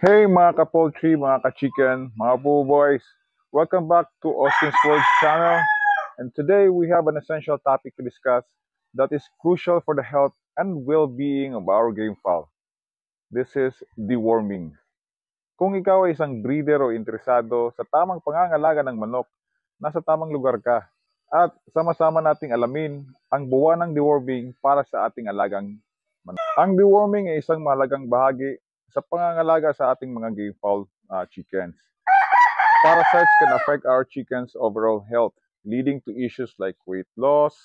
Hey mga ka-poultry, mga ka-chicken, mga boys. Welcome back to Austin's World channel. And today we have an essential topic to discuss that is crucial for the health and well-being of our game fowl. This is deworming. Kung ikaw ay isang breeder o interesado sa tamang pangangalaga ng manok, nasa tamang lugar ka. At sama-sama nating alamin ang buwan ng deworming para sa ating alagang manok. Ang deworming ay isang mahalagang bahagi sa pangangalaga sa ating mga game fowl chickens. Parasites can affect our chickens' overall health, leading to issues like weight loss,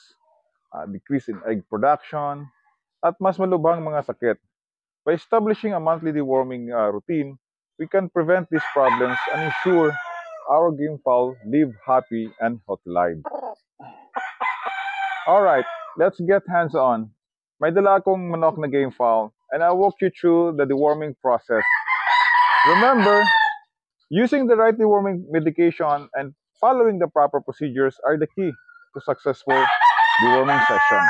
decrease in egg production, at mas malubhang mga sakit. By establishing a monthly deworming routine, we can prevent these problems and ensure our game fowl live happy and healthy lives. Alright, let's get hands-on. May dala akong manok na game fowl, and I'll walk you through the deworming process. Remember, using the right deworming medication and following the proper procedures are the key to successful deworming session.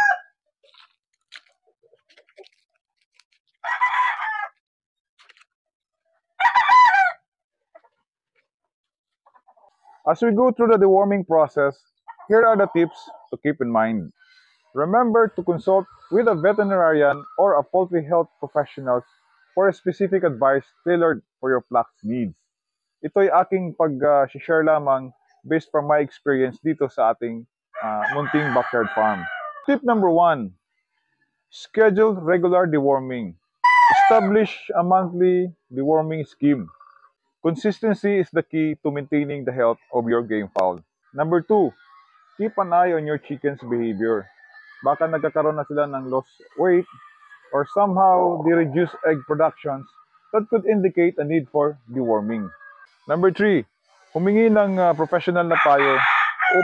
As we go through the deworming process, here are the tips to keep in mind. Remember to consult with a veterinarian or a poultry health professional for a specific advice tailored for your flock's needs. Ito ay aking pag-share lamang based from my experience dito sa ating munting backyard farm. Tip number 1, schedule regular deworming. Establish a monthly deworming scheme. Consistency is the key to maintaining the health of your game fowl. Number 2, keep an eye on your chicken's behavior. Baka nagkakaroon na sila ng lost weight or somehow they reduce egg productions that could indicate a need for deworming. Number 3, humingi ng professional na payo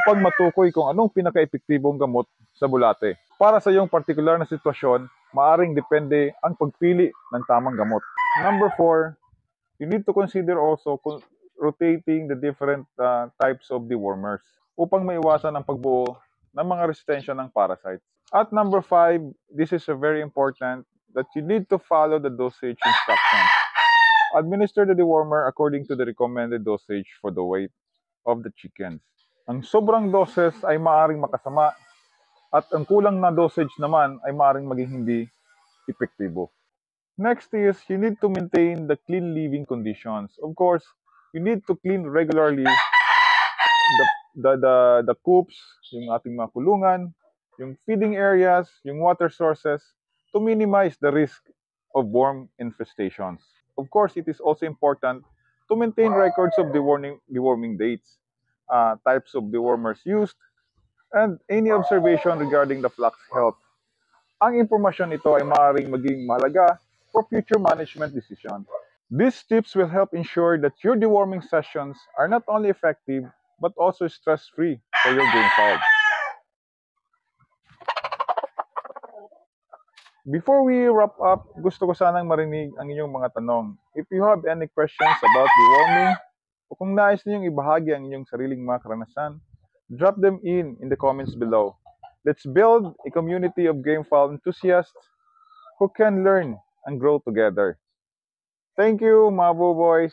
upang matukoy kung anong pinaka-epektibong gamot sa bulate. Para sa iyong partikular na sitwasyon, maaring depende ang pagpili ng tamang gamot. Number 4, you need to consider also rotating the different types of dewormers upang maiwasan ang pagbuo ng mga resistensya ng parasites. At number 5, this is very important that you need to follow the dosage instructions. Administer the dewormer according to the recommended dosage for the weight of the chickens. Ang sobrang doses ay maaring makasama at ang kulang na dosage naman ay maaring maging hindi epektibo. Next is, you need to maintain the clean living conditions. Of course, you need to clean regularly the coops, yung ating mga kulungan, yung feeding areas, yung water sources, to minimize the risk of worm infestations. Of course, it is also important to maintain records of deworming dates, types of dewormers used, and any observation regarding the flock's health. Ang impormasyon ito ay maaaring maging mahalaga for future management decisions. These tips will help ensure that your deworming sessions are not only effective, but also stress-free for your game fowl. Before we wrap up, gusto ko sanang marinig ang inyong mga tanong. If you have any questions about deworming, o kung nais ninyong ibahagi ang inyong sariling mga karanasan, drop them in the comments below. Let's build a community of game fowl enthusiasts who can learn and grow together. Thank you, mga boys.